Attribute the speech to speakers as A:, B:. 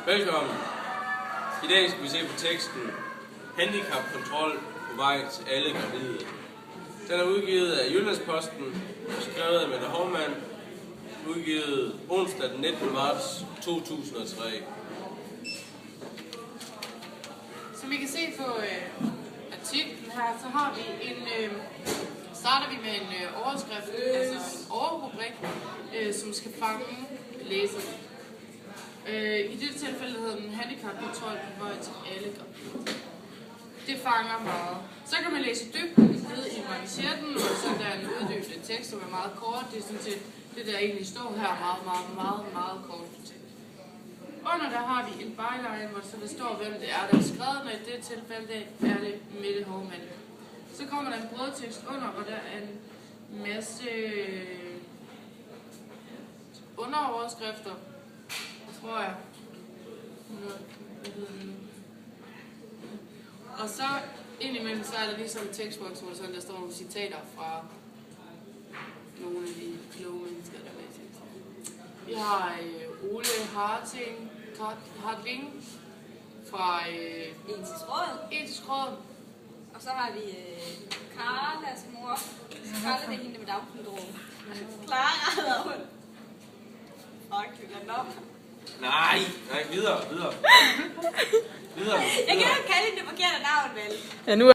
A: Velkommen. I dag skal vi se på teksten Handicapkontrol på vej til alle gravide. Den er udgivet af Jyllandsposten og skrevet af Mette Hovmand, udgivet onsdag den 19. marts 2003.
B: Som I kan se på artiklen her, så har vi starter vi med en overskrift, altså en overrubrik, som skal fange læserne. I dette tilfælde hedder den handicapkontrol på vej til alle gravide. Det fanger meget. Så kan man læse dybt ned i manchetten, og så der er en uddybende tekst, som er meget kort. Det er sådan set det, der egentlig står her, meget kort tekst. Under der har vi en byline, hvor så der står, hvem det er, der er skrevet, og i det tilfælde er det Mette Hovmand. Så kommer der en brødtekst under, og der er en masse underoverskrifter, tror jeg. Og så indimellem så er der ligesom en tekstboks, hvor der står nogle citater fra nogle af de kloge mennesker, der er med i teksten. Vi har Ole Hartling fra Etisk Råd.
C: Og så har vi Carlas mor. Carla, det er hende med Down-syndrom. Clara hedder hun. Fuck, vi glemte op.
A: Nej, videre.
C: Jeg kan jo ikke kalde hende det forkerte navn, vel?
D: Ja, nu